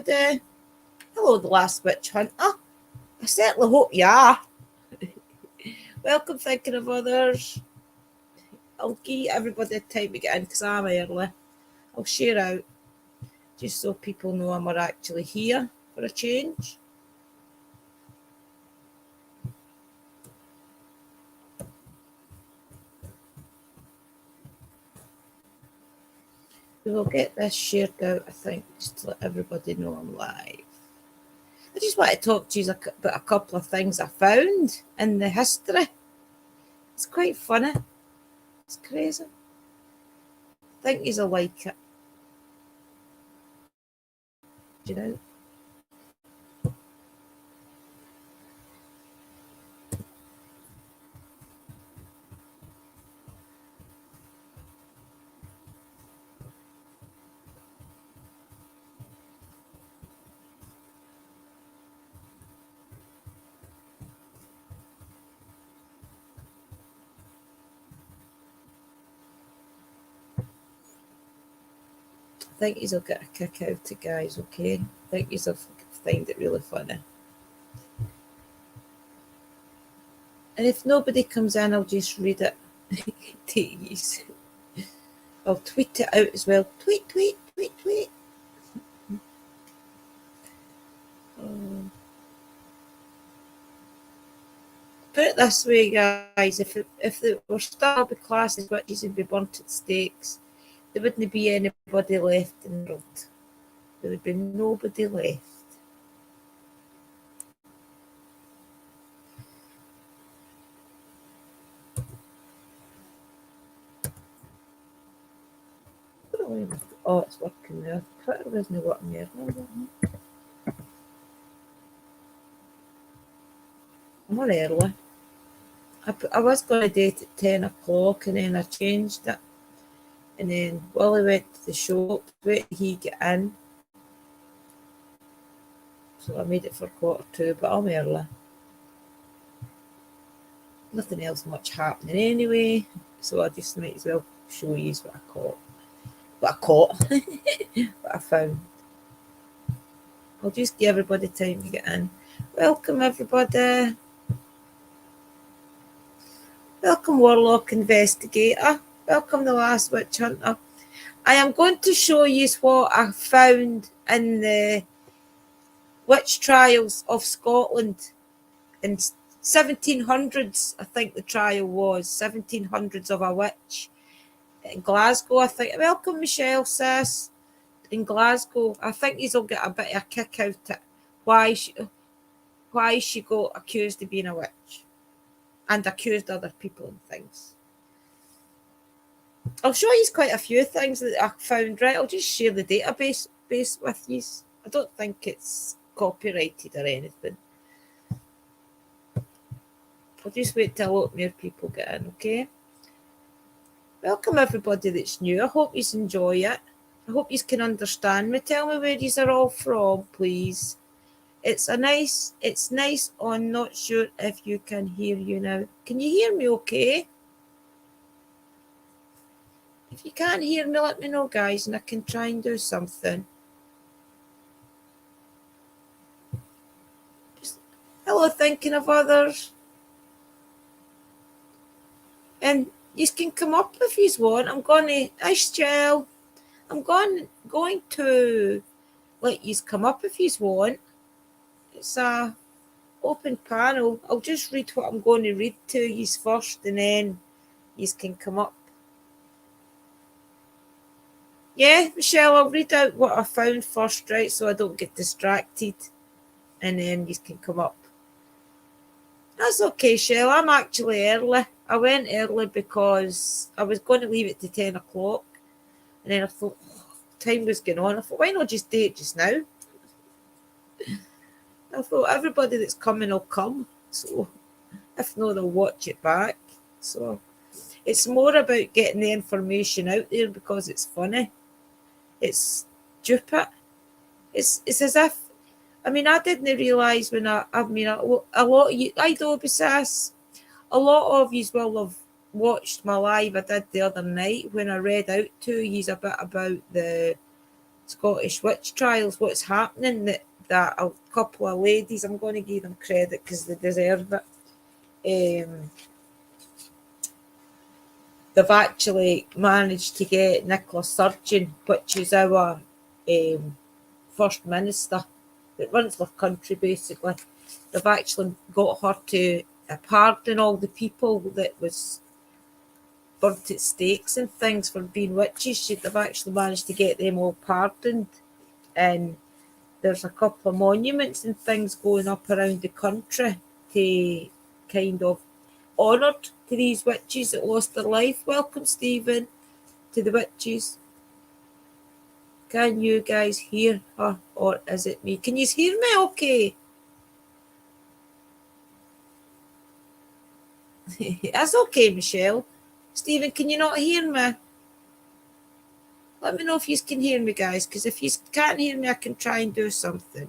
everybody. Hello, the last witch hunter. I certainly hope you are. Welcome, thinking of others. I'll give everybody time to get in because I'm early. I'll share out just so people know I'm actually here for a change. We will get this shared out, I think, just to let everybody know I'm live. I just want to talk to you about a couple of things I found in the history. It's quite funny. It's crazy. I think you'll like it. You know? I think you'll get a kick out of it, guys, okay? I think you'll find it really funny. And if nobody comes in, I'll just read it to you. I'll tweet it out as well. Tweet, tweet, tweet, tweet. Put it this way, guys, if there were still be classes witches and be burnt at stakes, there wouldn't be anybody left in the world. There would be nobody left. Oh, it's working there. Twitter isn't working there. I'm on early. I was going to date at 10 o'clock and then I changed it. And then Willie went to the shop, wait till he get in. So I made it for 1:45, but I'm early. Nothing else much happening anyway. So I just might as well show you what I caught. What I found. I'll just give everybody time to get in. Welcome everybody. Welcome Warlock Investigator. Welcome the last witch hunter. I am going to show you what I found in the witch trials of Scotland in 1700s. I think the trial was 1700s of a witch in Glasgow. I think. Welcome Michelle, sis. In Glasgow, I think you'll get a bit of a kick out of it. Why she got accused of being a witch and accused other people and things. I'll show you quite a few things that I found, right? I'll just share the database with you. I don't think it's copyrighted or anything. I'll just wait till a lot more people get in, okay? Welcome everybody that's new. I hope you enjoy it. I hope you can understand me. Tell me where you are all from, please. It's nice. I'm not sure if you can hear you now. Can you hear me okay? If you can't hear me, let me know, guys, and I can try and do something. Hello, thinking of others. And you can come up if you want. I'm going to... Nice, Jill. I'm going to let you come up if you want. It's a open panel. I'll just read what I'm going to read to you first, and then you can come up. Yeah, Michelle, I'll read out what I found first, right, so I don't get distracted, and then you can come up. That's okay, Shell. I'm actually early. I went early because I was going to leave it to 10 o'clock, and then I thought, time was going on. I thought, why not just do it just now? I thought everybody that's coming will come, so if not, they'll watch it back. So it's more about getting the information out there because it's funny. It's stupid. It's as if, I mean, I didn't realise when a lot of you, I do besides, a lot of you will have watched my live I did the other night when I read out to you a bit about the Scottish witch trials. What's happening that a couple of ladies, I'm going to give them credit because they deserve it. They've actually managed to get Nicola Sturgeon, which is our First Minister that runs the country basically. They've actually got her to pardon all the people that was burnt at stakes and things for being witches. They've actually managed to get them all pardoned, and there's a couple of monuments and things going up around the country to kind of honour to these witches that lost their life. Welcome, Stephen, to the witches. Can you guys hear her, or is it me? Can you hear me okay? That's okay, Michelle. Stephen, can you not hear me? Let me know if you can hear me, guys, because if you can't hear me, I can try and do something.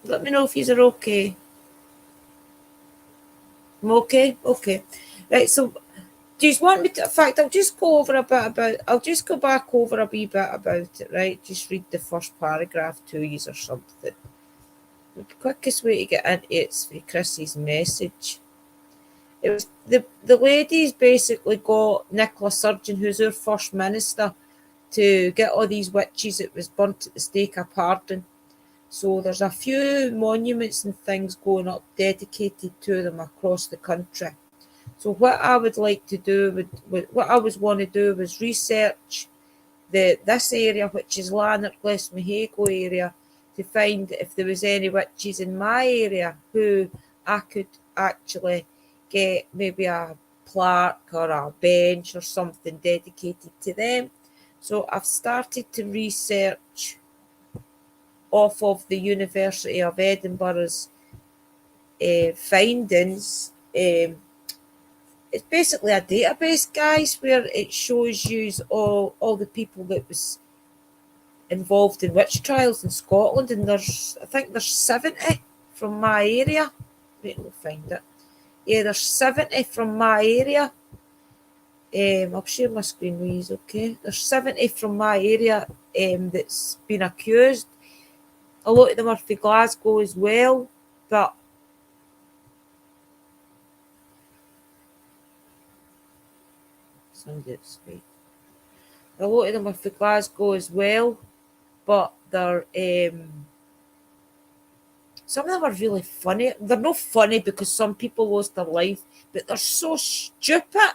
Let me know if you are okay. I'm okay? Okay. Right, so do you want me to, in fact, I'll just go over a bit about, I'll just go back over a wee bit about it, right? Just read the first paragraph to you or something. The quickest way to get into it's for Chrissy's message. It was the ladies basically got Nicola Sturgeon, who's our First Minister, to get all these witches that was burnt at the stake a pardon. So there's a few monuments and things going up dedicated to them across the country. So what I would like to do, what I was want to do was research this area, which is Lanark, Glasmahago area, to find if there was any witches in my area who I could actually get maybe a plaque or a bench or something dedicated to them. So I've started to research off of the University of Edinburgh's findings. It's basically a database, guys, where it shows you all the people that was involved in witch trials in Scotland, and I think there's 70 from my area. Wait, we'll find it. Yeah, there's 70 from my area. I'll share my screen with you, okay? There's 70 from my area that's been accused. A lot of them are from Glasgow as well, but a lot of them are from Glasgow as well, but they're some of them are really funny. They're not funny because some people lost their life, but they're so stupid.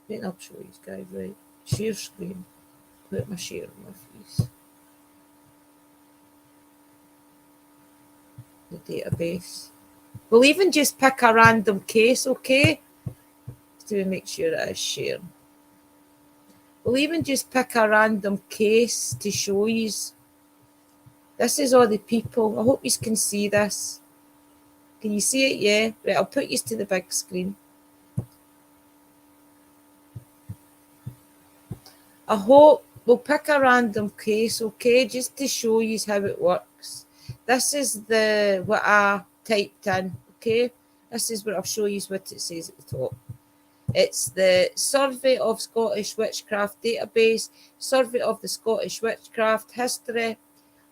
Wait, I'll show you guys, right? Share screen. Put my share on my face. The database. We'll even just pick a random case, okay? To make sure it is shared. We'll even just pick a random case to show you. This is all the people. I hope you can see this. Can you see it? Yeah. Right, I'll put you to the big screen. I hope we'll pick a random case, okay, just to show you how it works. This is what I typed in, okay? This is what I'll show you what it says at the top. It's the Survey of Scottish Witchcraft Database, Survey of the Scottish Witchcraft History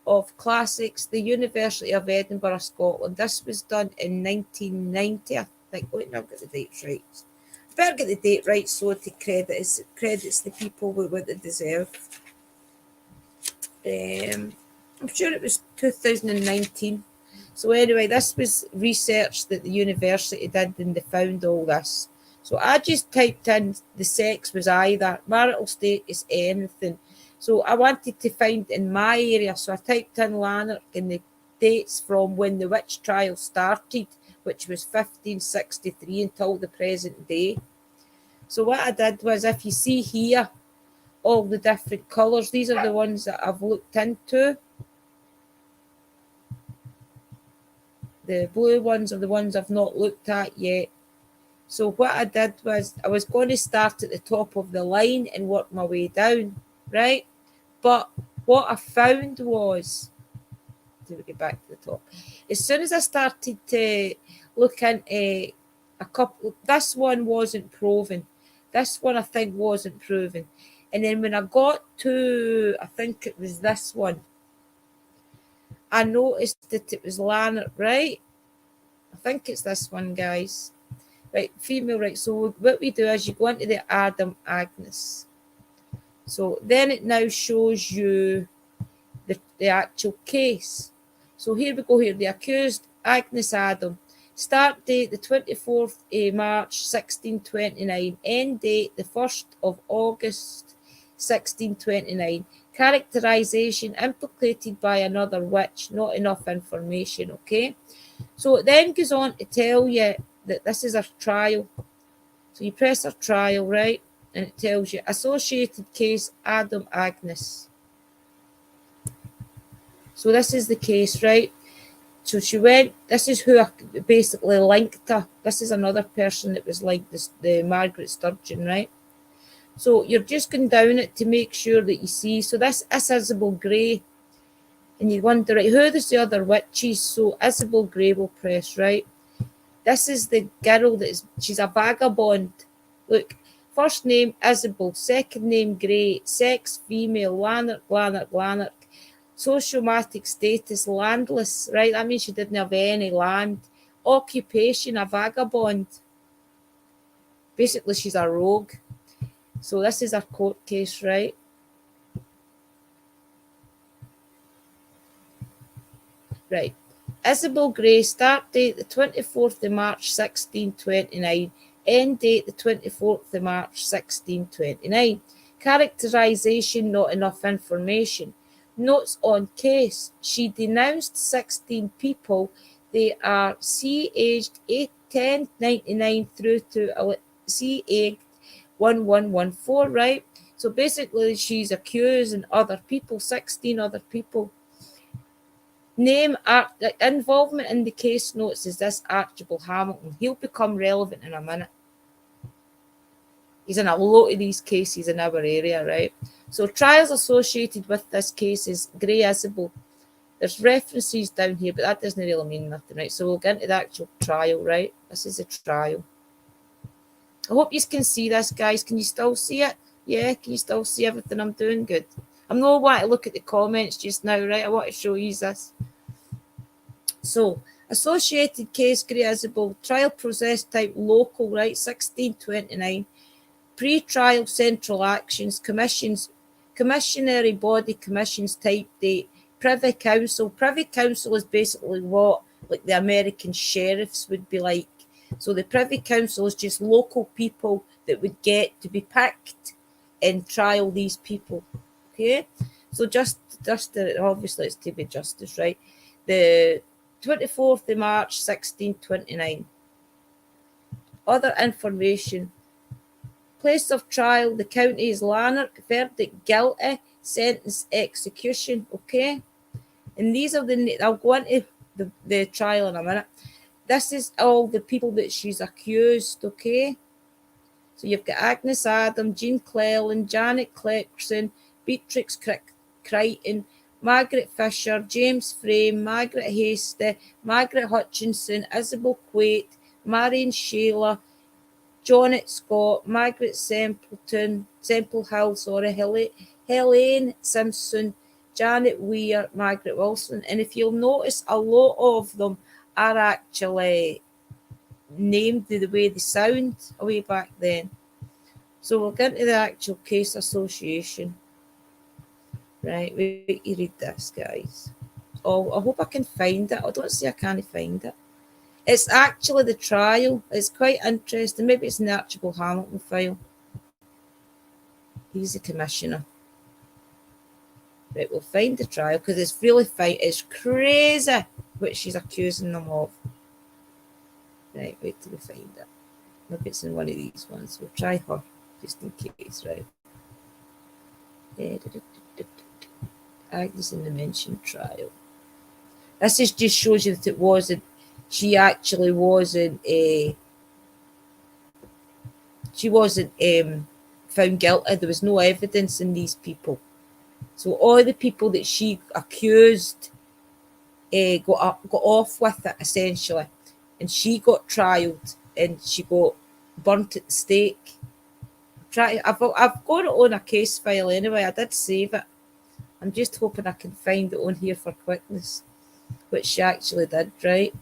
of Classics, the University of Edinburgh, Scotland. This was done in 1990, I think. Wait, no, I've got the dates right. I better get the date right so it credits the people with what they deserve. I'm sure it was 2019. So anyway, this was research that the university did, and they found all this. So I just typed in the sex was either, marital status, anything. So I wanted to find in my area, so I typed in Lanark and the dates from when the witch trial started, which was 1563 until the present day. So what I did was, if you see here, all the different colours, these are the ones that I've looked into. The blue ones are the ones I've not looked at yet. So what I did was, I was going to start at the top of the line and work my way down, right? But what I found was, to get back to the top, as soon as I started to look into a couple, this one wasn't proven. This one I think wasn't proven. And then when I got to, I think it was this one, I noticed that it was Lanark, right? I think it's this one, guys. Right, female, right. So what we do is you go into the Adam Agnes. So then it now shows you the actual case. So here we go here. The accused, Agnes Adam. Start date, the 24th of March, 1629. End date, the 1st of August, 1629. Characterization, implicated by another witch. Not enough information, okay? So it then goes on to tell you that this is a trial. So you press a trial, right? And it tells you associated case, Adam Agnes. So this is the case, right? So she went, this is who I basically linked her. This is another person that was like this, the Margaret Sturgeon, right? So you're just going down it to make sure that you see. So this is Isabel Gray. And you wonder, right, who is the other witches? So Isabel Gray will press, right? This is the girl she's a vagabond. Look, first name Isabel, second name Gray, sex female, Lanark. Sociomatic status, landless, right? That means she didn't have any land. Occupation, a vagabond. Basically, she's a rogue. So this is a court case, right? Right. Isabel Gray, start date the 24th of March 1629, end date the 24th of March 1629. Characterization, not enough information. Notes on case, she denounced 16 people. They are C aged 1099 through to C aged 1114, right? So basically she's accusing other people, 16 other people. Name, involvement in the case notes is this Archibald Hamilton. He'll become relevant in a minute. He's in a lot of these cases in our area, right? So trials associated with this case is Gray Isabel. There's references down here, but that doesn't really mean nothing, right? So we'll get into the actual trial, right? This is a trial. I hope you can see this, guys. Can you still see it? Yeah, can you still see everything I'm doing? Good. I'm not wanting to look at the comments just now, right? I want to show you this. So, associated case, Gray Isabel, trial process type local, right? 1629. Pre-trial central actions, commissions, commissionary body, commissions type date, privy council. Privy council is basically what like the American sheriffs would be like. So the privy council is just local people that would get to be picked and trial these people. Okay, so just obviously it's to be justice, right? The 24th of March 1629. Other information. Place of trial, the county is Lanark, verdict guilty, sentence execution, okay? And these are I'll go into the trial in a minute. This is all the people that she's accused, okay? So you've got Agnes Adam, Jean Cleland, Janet Clarkson, Beatrix Crichton, Margaret Fisher, James Frame, Margaret Hasty, Margaret Hutchinson, Isabel Quaid, Marion Sheila, Jonet Scott, Margaret Semple Hill, Helene Simpson, Janet Weir, Margaret Wilson. And if you'll notice, a lot of them are actually named the way they sound way back then. So we'll get into the actual case association. Right, wait, you read this, guys. Oh, I hope I can find it. I don't see I can't find it. It's actually the trial. It's quite interesting. Maybe it's an Archibald Hamilton file. He's the commissioner. Right, we'll find the trial because it's really fine. It's crazy what she's accusing them of. Right, wait till we find it. Maybe it's in one of these ones. We'll try her just in case, right? Agnes in the mentioned trial. This is just shows you that it wasn't. She actually wasn't. She wasn't found guilty. There was no evidence in these people. So all the people that she accused got off with it essentially, and she got trialed and she got burnt at the stake. I've got it on a case file anyway. I did save it. I'm just hoping I can find it on here for quickness, which she actually did, right?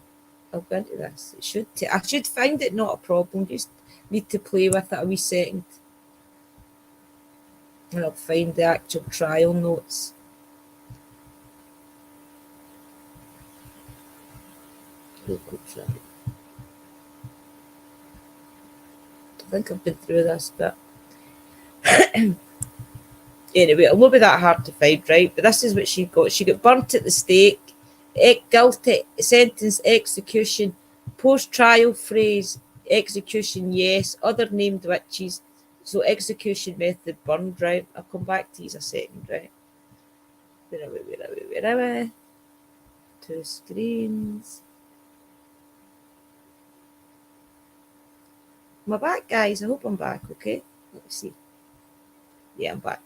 I'll go into this. It should I should find it, not a problem. Just need to play with it a wee second. And I'll find the actual trial notes. Local trial. I think I've been through this bit. Anyway, it'll not be that hard to find, right? But this is what she got. She got burnt at the stake, guilty, sentence, execution, post-trial phrase, execution, yes, other named witches. So execution method burned, right? I'll come back to these a second, right? Where are we? Two screens. Am I back, guys? I hope I'm back, okay? Let me see. Yeah, I'm back.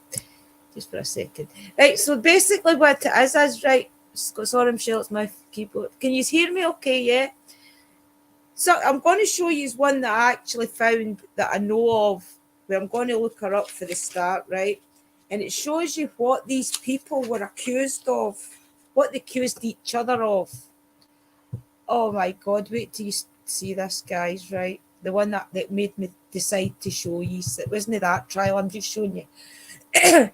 Just for a second. Right, so basically what it is right, sorry, Michelle, it's my keyboard. Can you hear me okay, yeah? So I'm going to show you one that I actually found that I know of, where I'm going to look her up for the start, right? And it shows you what these people were accused of, what they accused each other of. Oh my God, wait till you see this, guys, right? The one that made me decide to show you. It wasn't that trial, I'm just showing you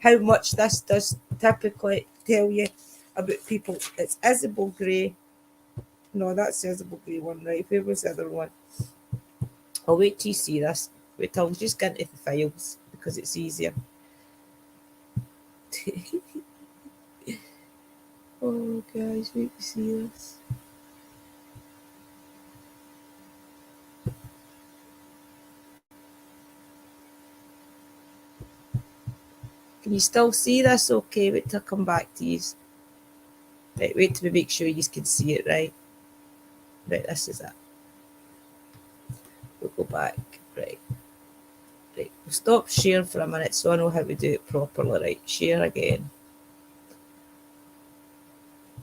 how much this does typically tell you about people. It's Isabel Gray. No, that's the Isabel Gray one, right? Where was the other one? I'll wait till you see this. Wait till I'll just get into the files because it's easier. Oh, guys, wait to see this. Can you still see this? Okay, wait till I come back to you. Right, wait till we make sure you can see it, right? Right, this is it. We'll go back, right. Right, we'll stop sharing for a minute so I know how to do it properly, right? Share again.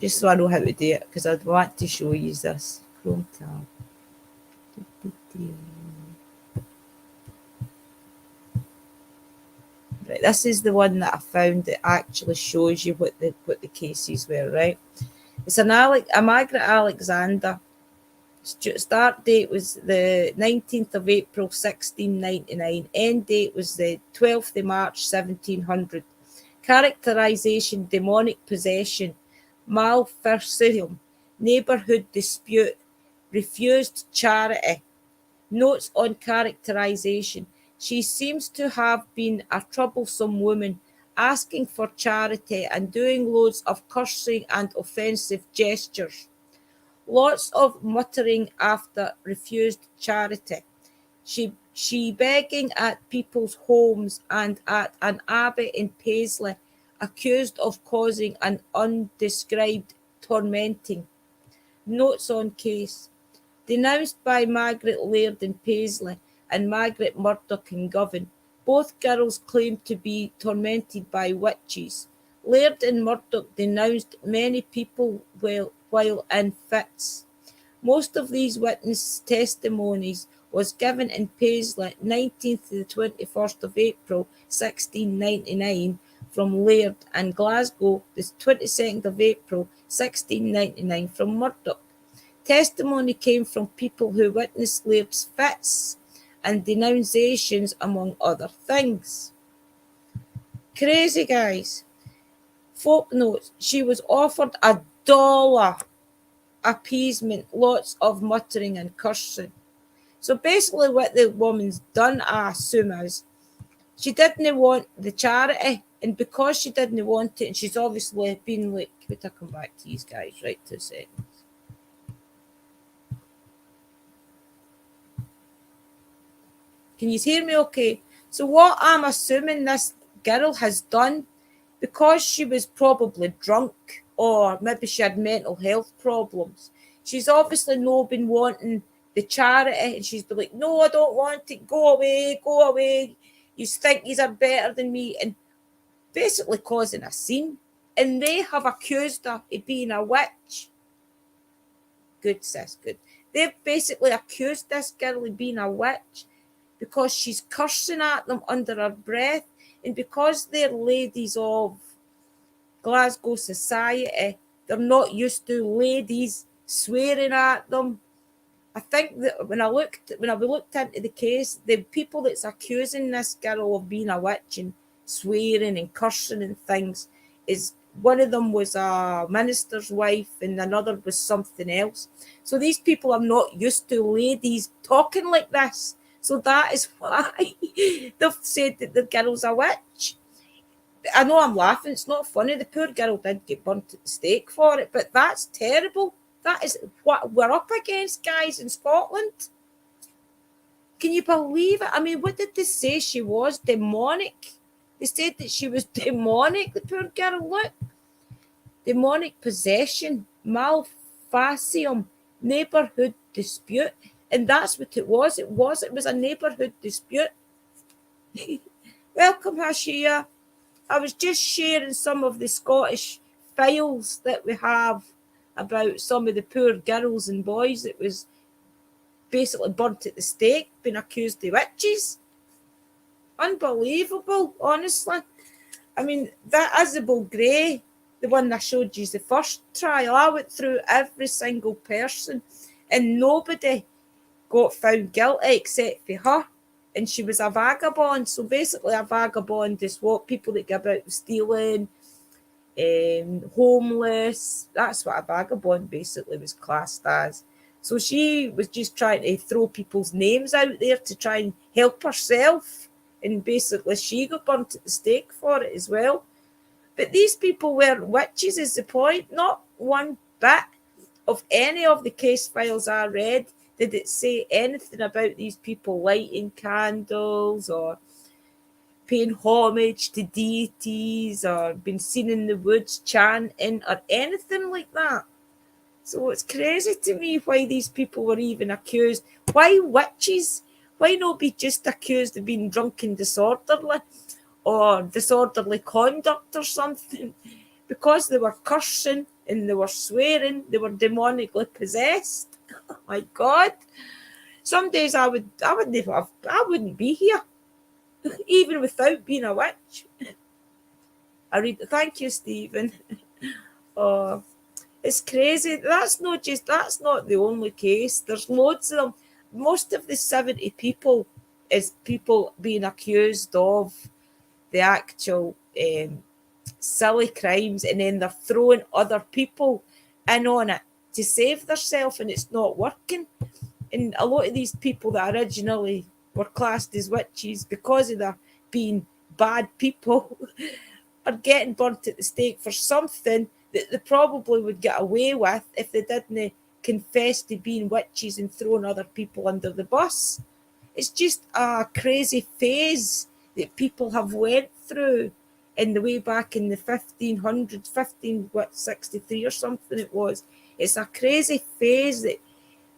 Just so I know how to do it, because I'd want to show you this. Chrome tab. Right, this is the one that I found that actually shows you what the cases were, right? It's a Margaret Alexander. Start date was the 19th of April, 1699. End date was the 12th of March, 1700. Characterization, demonic possession, malversarium, neighbourhood dispute, refused charity. Notes on characterization. She seems to have been a troublesome woman, asking for charity and doing loads of cursing and offensive gestures. Lots of muttering after refused charity. She begging at people's homes and at an abbey in Paisley, accused of causing an undescribed tormenting. Notes on case. Denounced by Margaret Laird in Paisley and Margaret Murdoch in Govan. Both girls claimed to be tormented by witches. Laird and Murdoch denounced many people while in fits. Most of these witness testimonies was given in Paisley, 19th to the 21st of April, 1699, from Laird, and Glasgow, the 22nd of April, 1699, from Murdoch. Testimony came from people who witnessed Laird's fits and denunciations, among other things. Crazy, guys. Folk notes, she was offered $1 appeasement, lots of muttering and cursing. So basically what the woman's done, I assume, is she didn't want the charity, and because she didn't want it, and she's obviously been like, wait, I'll come back to these guys right to a second. Can you hear me okay? So what I'm assuming this girl has done, because she was probably drunk or maybe she had mental health problems, she's obviously not been wanting the charity, and she's been like, no, I don't want it, go away, you think you are better than me, and basically causing a scene. And they have accused her of being a witch. Good, sis, good. They've basically accused this girl of being a witch. because she's cursing at them under her breath, and because they're ladies of Glasgow society, they're not used to ladies swearing at them. I think that when we looked into the case, the people that's accusing this girl of being a witch and swearing and cursing and things is one of them was a minister's wife and another was something else. So these people are not used to ladies talking like this. So that is why they've said that the girl's a witch. I know I'm laughing, it's not funny. The poor girl did get burnt at the stake for it, but that's terrible. That is what we're up against, guys, in Scotland. Can you believe it? I mean, what did they say? She was demonic. They said that she was demonic, the poor girl. Look. Demonic possession, malfacium, neighbourhood dispute. And that's what it was. It was a neighbourhood dispute. Welcome, Hashia. I was just sharing some of the Scottish files that we have about some of the poor girls and boys that was basically burnt at the stake, being accused of witches. Unbelievable, honestly. I mean, that Isabel Gray, the one I showed you, the first trial, I went through every single person and nobody got found guilty except for her. And she was a vagabond. So basically a vagabond is what people that get about stealing, homeless. That's what a vagabond basically was classed as. So she was just trying to throw people's names out there to try and help herself. And basically she got burnt at the stake for it as well. But these people weren't witches is the point. Not one bit of any of the case files I read did it say anything about these people lighting candles or paying homage to deities or being seen in the woods chanting or anything like that. So it's crazy to me why these people were even accused. Why witches? Why not be just accused of being drunk and disorderly or disorderly conduct or something? Because they were cursing and they were swearing, they were demonically possessed. Oh my God. Some days I wouldn't be here, even without being a witch. Thank you, Stephen. Oh, it's crazy. That's not the only case. There's loads of them. Most of the 70 people is people being accused of the actual silly crimes, and then they're throwing other people in on it to save themselves, and it's not working. And a lot of these people that originally were classed as witches, because of their being bad people, are getting burnt at the stake for something that they probably would get away with if they didn't confess to being witches and throwing other people under the bus. It's just a crazy phase that people have went through in the way back in the 1500s, 1563 or something it was. It's a crazy phase that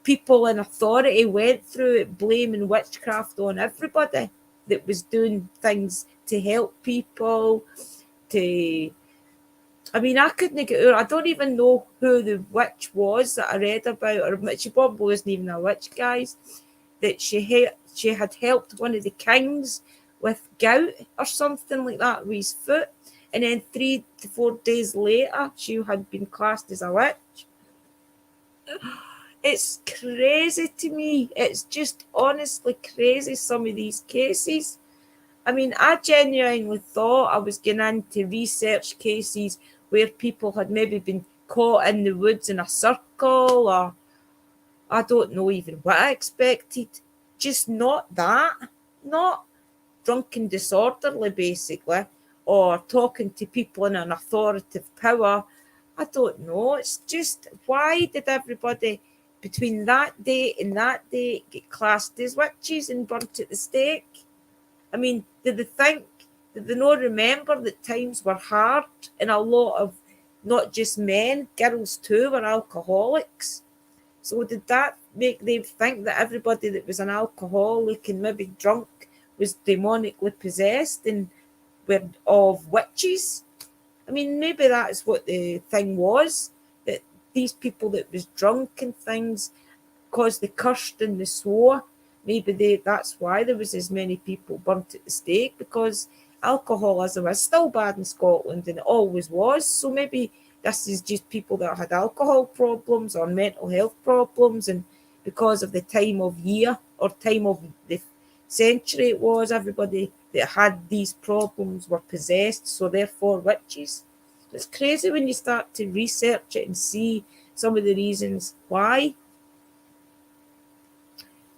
people in authority went through it, blaming witchcraft on everybody that was doing things to help people, I couldn't get her. I don't even know who the witch was that I read about, or she probably wasn't even a witch, guys, that she had helped one of the kings with gout or something like that with his foot, and then 3 to 4 days later she had been classed as a witch. It's crazy to me. It's just honestly crazy, some of these cases. I mean, I genuinely thought I was going into research cases where people had maybe been caught in the woods in a circle, or I don't know even what I expected. Just not that. Not drunk and disorderly, basically, or talking to people in an authoritative power. I don't know. It's just, why did everybody between that date and that date get classed as witches and burnt at the stake? I mean, did they not remember that times were hard and a lot of, not just men, girls too, were alcoholics? So did that make them think that everybody that was an alcoholic and maybe drunk was demonically possessed and were of witches? I mean, maybe that's what the thing was, these people that was drunk and things, because they cursed and they swore, maybe that's why there was as many people burnt at the stake, because alcoholism is still bad in Scotland, and it always was. So maybe this is just people that had alcohol problems or mental health problems, and because of the time of year or time of the century it was, everybody that had these problems were possessed, so therefore witches. It's crazy when you start to research it and see some of the reasons why.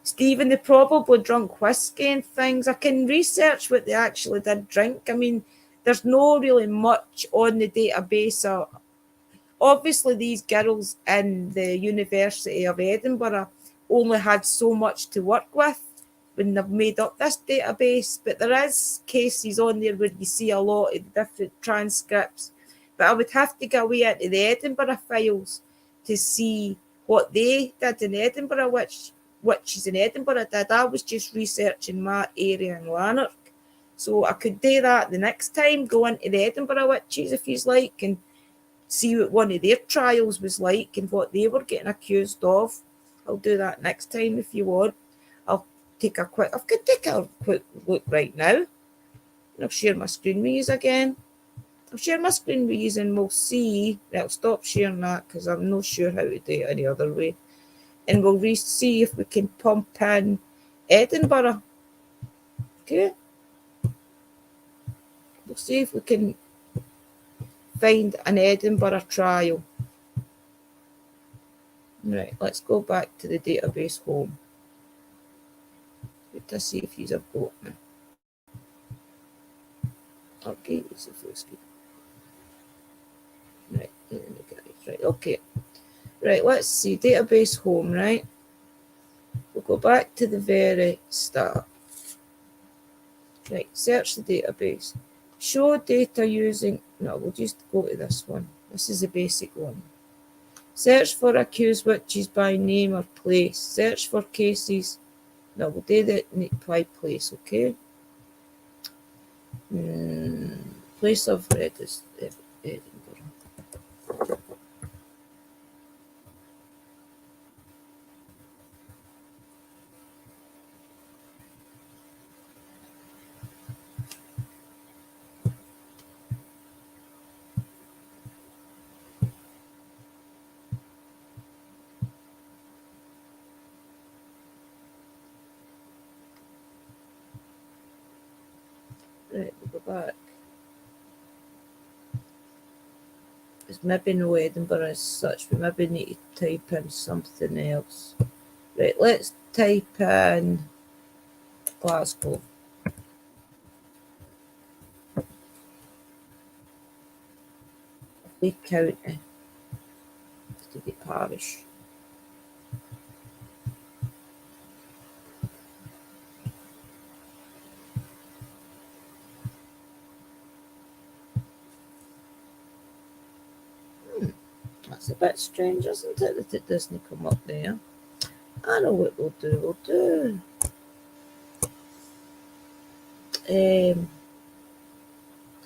Stephen, they probably drunk whiskey and things. I can research what they actually did drink. I mean, there's no really much on the database. Obviously, these girls in the University of Edinburgh only had so much to work with when they've made up this database, but there is cases on there where you see a lot of different transcripts. But I would have to go away into the Edinburgh files to see what they did in Edinburgh, which is in Edinburgh did. I was just researching my area in Lanark. So I could do that the next time, go into the Edinburgh witches if you like, and see what one of their trials was like and what they were getting accused of. I'll do that next time if you want. I could take a quick look right now. I'll share my screen with you again. I'll share my screen with you and we'll see. I'll stop sharing that because I'm not sure how to do it any other way. And we'll see if we can pump in Edinburgh. Okay. We'll see if we can find an Edinburgh trial. Right, let's go back to the database home. Let's see if you've got me. Okay, it's the full screen. Right, right, okay. Right, let's see, database home, right? We'll go back to the very start. Right, search the database. Show data using, no, we'll just go to this one. This is the basic one. Search for accused witches by name or place. Search for cases. No, we'll do that by place, okay? Place of Edinburgh. Right, we'll go back. It's maybe no Edinburgh as such. We maybe need to type in something else. Right, let's type in Glasgow. Leigh County. To the parish. That's a bit strange, isn't it, that it doesn't come up there? I know what we'll do. We'll do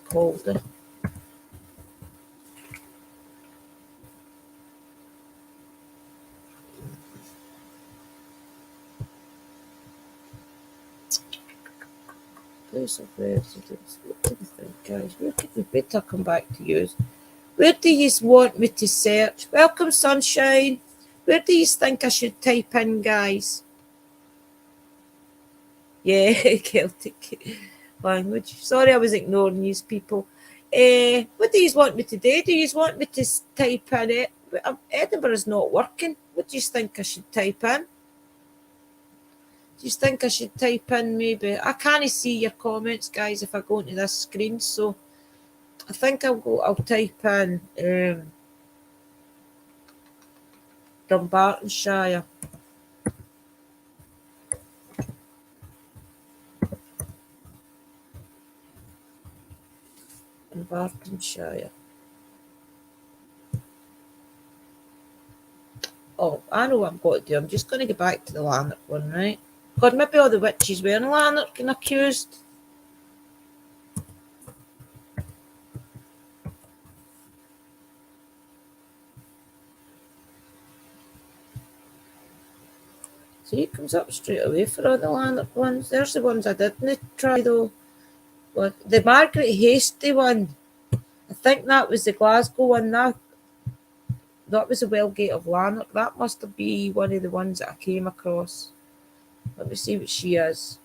Calder. Place of residence. What do you think, guys? Where could we better come back to use? Where do you want me to search? Welcome, sunshine. Where do you think I should type in, guys? Yeah, Celtic language. Sorry, I was ignoring you people. What do you want me to do? Do you want me to type in it? Edinburgh is not working. What do you think I should type in? Do you think I should type in maybe? I can't see your comments, guys, if I go into this screen. So I think I'll type in Dumbartonshire. Dumbartonshire. Oh, I know what I'm going to do. I'm just going to get back to the Lanark one, right? God, maybe all the witches were in Lanark and accused. See, it comes up straight away for all the Lanark ones. There's the ones I didn't try though. But the Margaret Hasty one, I think that was the Glasgow one. That was the Wellgate of Lanark. That must have been one of the ones that I came across. Let me see what she is.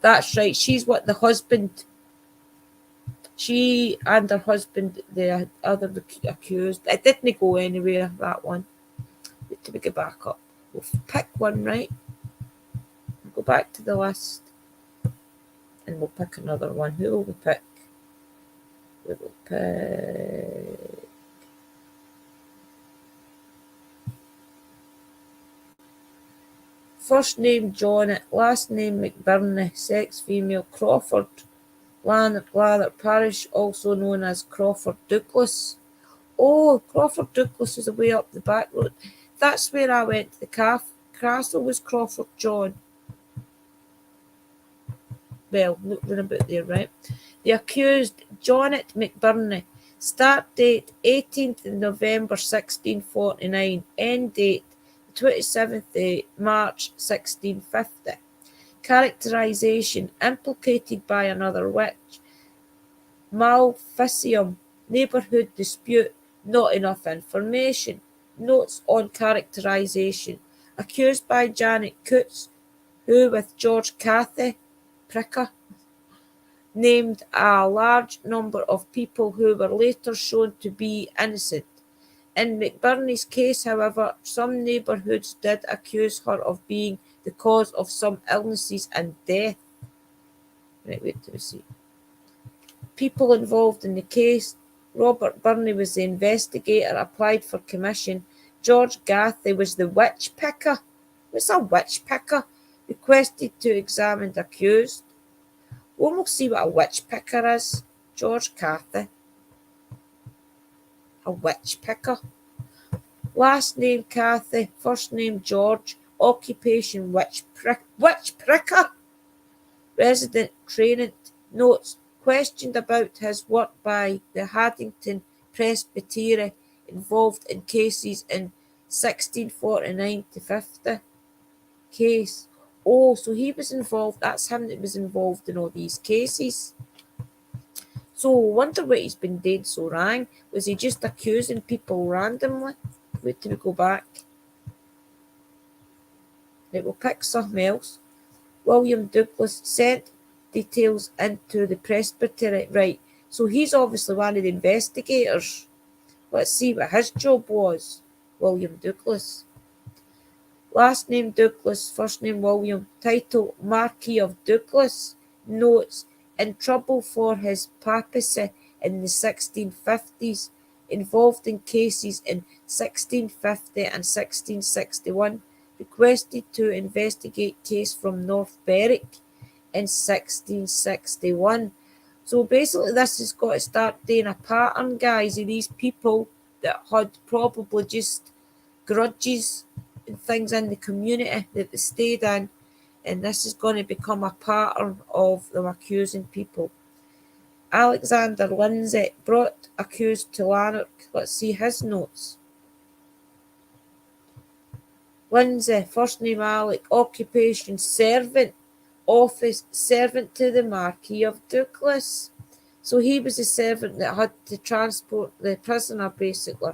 That's right. She's what the husband. She and her husband, the other accused. It didn't go anywhere, that one. Wait till we get back up. We'll pick one, right? We'll go back to the list. And we'll pick another one. Who will we pick? We will pick... First name John, last name McBurney, sex female, Crawford, Lanark Parish, also known as Crawford Douglas. Oh, Crawford Douglas is away up the back road. That's where I went to the castle, was Crawford John. Well, looking about there, right? The accused, Johnnet McBurney. Start date 18th of November 1649. End date 27th March 1650. Characterisation, implicated by another witch. Maleficium, neighbourhood dispute, not enough information. Notes on characterisation. Accused by Janet Coates, who with George Cathy Pricker named a large number of people who were later shown to be innocent. In McBurney's case, however, some neighbourhoods did accuse her of being the cause of some illnesses and death. Right, wait till we see. People involved in the case. Robert Burney was the investigator, applied for commission. George Gathy was the witch picker. What's a witch picker? Requested to examine the accused. We'll see what a witch picker is. George Cathy. A witch picker. Last name Cathy, first name George, occupation witch pricker. Resident trainant. Notes, questioned about his work by the Haddington Presbytery involved in cases in 1649 to 50. Case. Oh, so he was involved. That's him that was involved in all these cases. So I wonder what he's been doing so wrong. Was he just accusing people randomly? Wait till we go back. Right, we'll pick something else. William Douglas sent details into the presbytery. Right, so he's obviously one of the investigators. Let's see what his job was. William Douglas. Last name Douglas, first name William, title Marquis of Douglas. Notes, in trouble for his papacy in the 1650s, involved in cases in 1650 and 1661, requested to investigate case from North Berwick in 1661. So basically this has got to start doing a pattern, guys, of these people that had probably just grudges and things in the community that they stayed in, and this is going to become a pattern of them accusing people. Alexander Lindsay brought accused to Lanark. Let's see his notes. Lindsay, first name Alec, occupation servant, office servant to the Marquis of Douglas. So he was a servant that had to transport the prisoner, basically.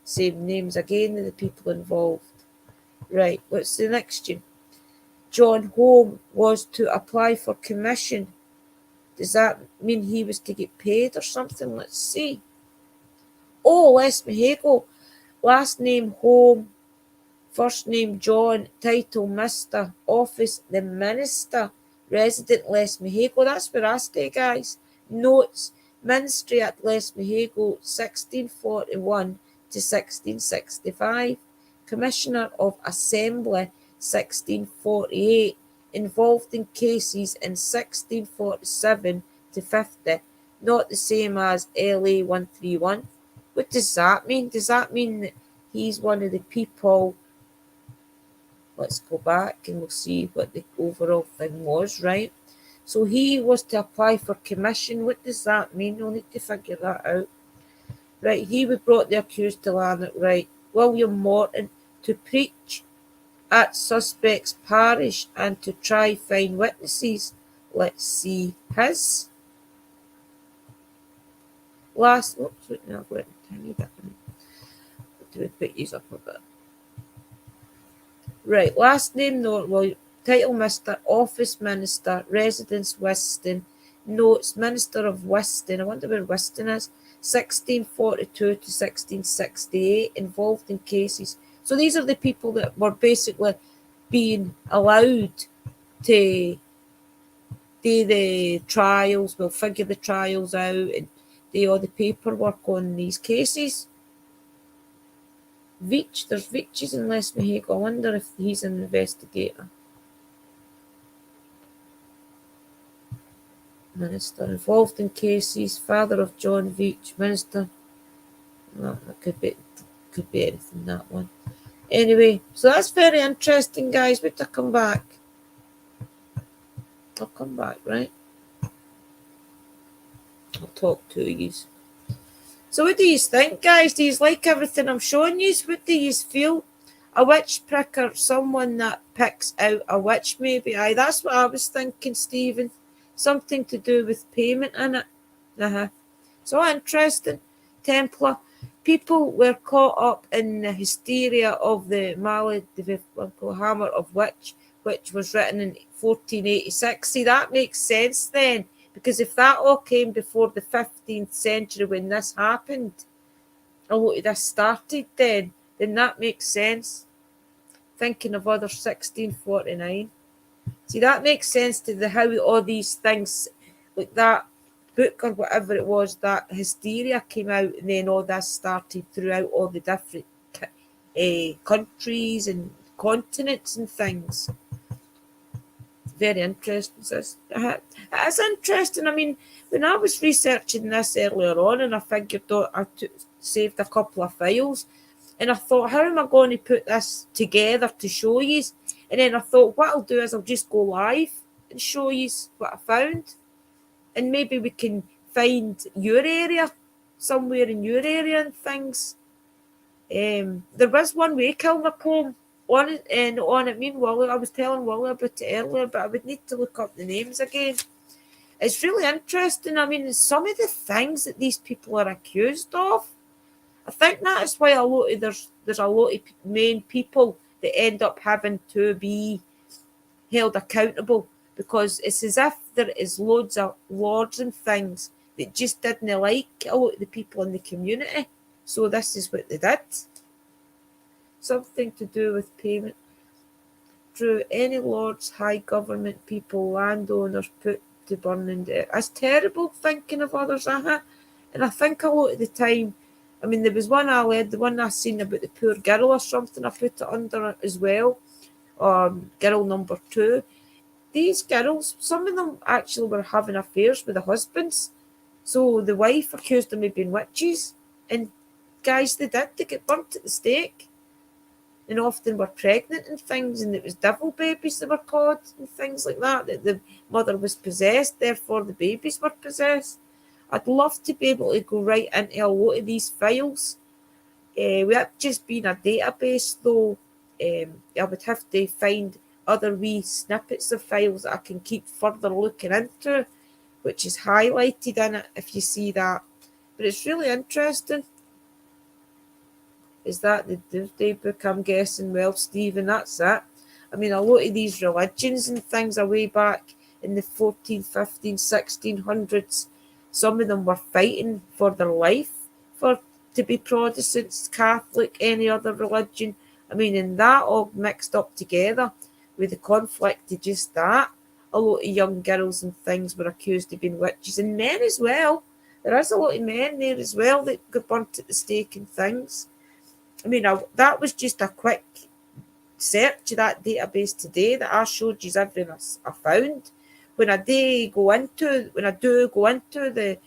Same names again of the people involved. Right, what's the next one? John Home was to apply for commission. Does that mean he was to get paid or something? Let's see. Oh, Les Mahego. Last name Home. First name John. Title Mr. Office the Minister. Resident Les Mahego. That's where I stay, guys. Notes. Ministry at Les Mahego, 1641 to 1665. Commissioner of Assembly, 1648, involved in cases in 1647 to 50, not the same as LA 131. What does that mean? Does that mean that he's one of the people? Let's go back and we'll see what the overall thing was, right? So he was to apply for commission. What does that mean? We'll need to figure that out. Right, he brought the accused to Lanark, right? William Morton to preach. at suspect's parish and to try find witnesses. Let's see his last. Oops, wait, no, wait, tiny bit. Do we put these up a bit? Right, last name note. Well, title Mr. Office Minister, Residence Whiston, notes Minister of Whiston. I wonder where Whiston is. 1642 to 1668, involved in cases. So these are the people that were basically being allowed to do the trials, we'll figure the trials out and do all the paperwork on these cases. Veitch, there's Veitches in Les Mahego. I wonder if he's an investigator. Minister involved in cases, father of John Veitch, minister. Well, that could be anything, that one. Anyway, so that's very interesting, guys. Wait till I come back. I'll come back, right? I'll talk to you. So what do you think, guys? Do you like everything I'm showing you? What do you feel? A witch pricker, someone that picks out a witch, maybe. Aye, that's what I was thinking, Stephen. Something to do with payment in it. So interesting. Templar. People were caught up in the hysteria of the Hammer of Witch, which was written in 1486. See, that makes sense then, because if that all came before the 15th century when this happened, a lot of this started then that makes sense. Thinking of other 1649. See, that makes sense to how all these things, like that book or whatever it was, that hysteria came out, and then all this started throughout all the different countries and continents and things. Very interesting. It's interesting. I mean, when I was researching this earlier on, and I figured saved a couple of files, and I thought, how am I going to put this together to show you? And then I thought, what I'll do is I'll just go live and show you what I found. And maybe we can find your area, somewhere in your area and things. There was one way Kilmacombe on it, and on it. I was telling Wally about it earlier, but I would need to look up the names again. It's really interesting. I mean, some of the things that these people are accused of, I think that is why there's a lot of main people that end up having to be held accountable, because it's as if there is loads of lords and things that just didn't like a lot of the people in the community. So this is what they did. Something to do with payment. Drew any lords, high government people, landowners put to burning debt. It's terrible thinking of others, And I think a lot of the time, I mean, there was one the one I seen about the poor girl or something, I put it under as well. Girl number 2. These girls, some of them actually were having affairs with the husbands. So the wife accused them of being witches. And guys, they get burnt at the stake. And often were pregnant and things, and it was devil babies they were called and things like that the mother was possessed, therefore the babies were possessed. I'd love to be able to go right into a lot of these files. Without just being a database, though, I would have to find other wee snippets of files that I can keep further looking into, which is highlighted in it, if you see that. But it's really interesting. Is that the Doomsday Book, I'm guessing? Well, Stephen, that's it. I mean, a lot of these religions and things are way back in the 14, 15, 1600s. Some of them were fighting for their life to be Protestants, Catholic, any other religion. I mean, and that all mixed up together with the conflict to just that. A lot of young girls and things were accused of being witches, and men as well. There is a lot of men there as well that got burnt at the stake and things. I mean, that was just a quick search of that database today that I showed you everything I found. When I do go into the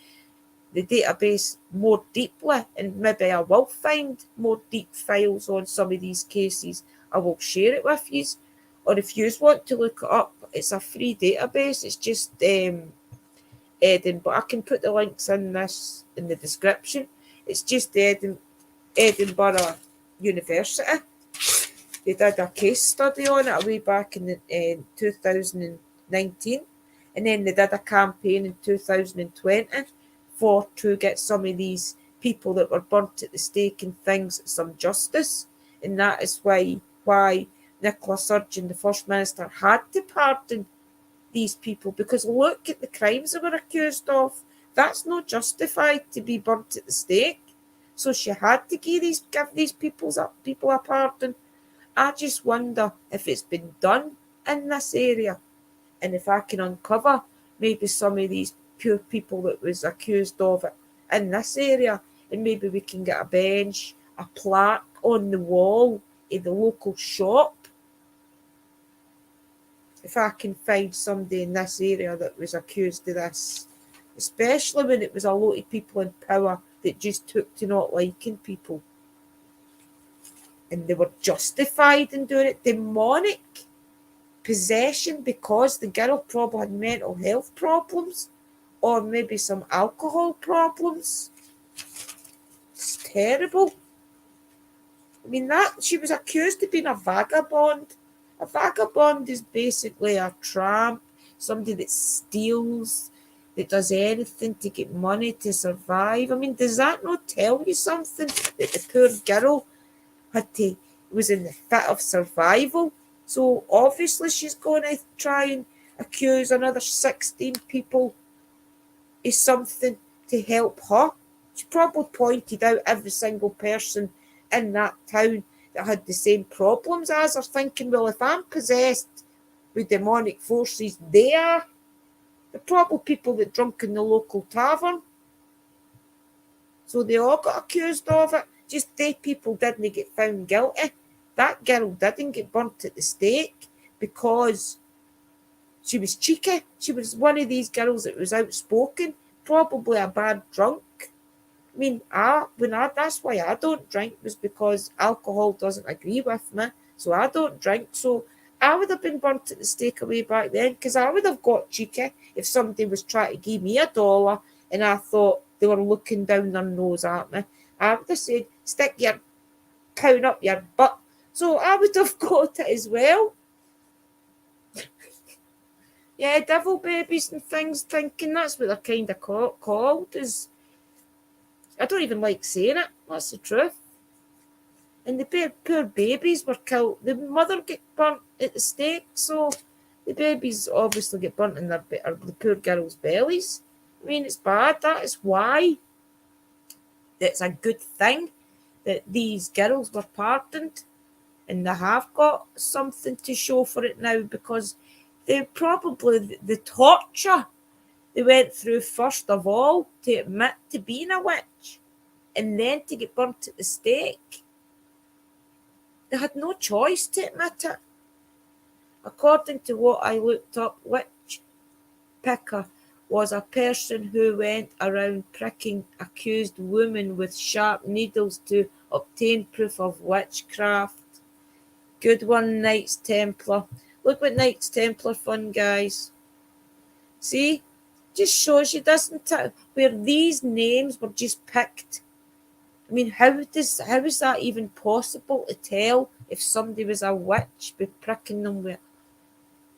database more deeply, and maybe I will find more deep files on some of these cases, I will share it with you. Or if you want to look it up, it's a free database. It's just Eden, but I can put the links in the description. It's just Edinburgh University. They did a case study on it way back in 2019, and then they did a campaign in 2020 to get some of these people that were burnt at the stake and things some justice. And that is why Nicola Sturgeon, the First Minister, had to pardon these people, because look at the crimes they were accused of. That's not justified to be burnt at the stake. So she had to give these people a pardon. I just wonder if it's been done in this area, and if I can uncover maybe some of these poor people that was accused of it in this area, and maybe we can get a bench, a plaque on the wall in the local shop. If I can find somebody in this area that was accused of this, especially when it was a lot of people in power that just took to not liking people, and they were justified in doing it. Demonic possession because the girl probably had mental health problems or maybe some alcohol problems. It's terrible. I mean, that she was accused of being a vagabond. A vagabond is basically a tramp, somebody that steals, that does anything to get money to survive. I mean, does that not tell you something? That the poor girl was in the fit of survival. So obviously she's going to try and accuse another 16 people of something to help her. She probably pointed out every single person in that town that had the same problems as her, thinking, well, if I'm possessed with demonic forces, they're probably people that drunk in the local tavern. So they all got accused of it. Just they people didn't get found guilty. That girl didn't get burnt at the stake because she was cheeky. She was one of these girls that was outspoken, probably a bad drunk. I mean, that's why I don't drink, was because alcohol doesn't agree with me. So I don't drink. So I would have been burnt at the stake away back then, because I would have got cheeky if somebody was trying to give me $1 and I thought they were looking down their nose at me. I would have said, stick your pound up your butt. So I would have got it as well. Yeah, devil babies and things, thinking that's what they're kind of called. I don't even like saying it. That's the truth. And the poor babies were killed. The mother get burnt at the stake, so the babies obviously get burnt in the poor girls' bellies. I mean, it's bad. That is why it's a good thing that these girls were pardoned, and they have got something to show for it now, because they probably, the torture they went through first of all to admit to being a witch and then to get burnt at the stake. They had no choice to admit it. According to what I looked up, witch picker was a person who went around pricking accused women with sharp needles to obtain proof of witchcraft. Good one, Knights Templar. Look what Knights Templar fun, guys. See? Just shows you, doesn't it? Where these names were just picked. I mean, how is that even possible to tell if somebody was a witch by pricking them with?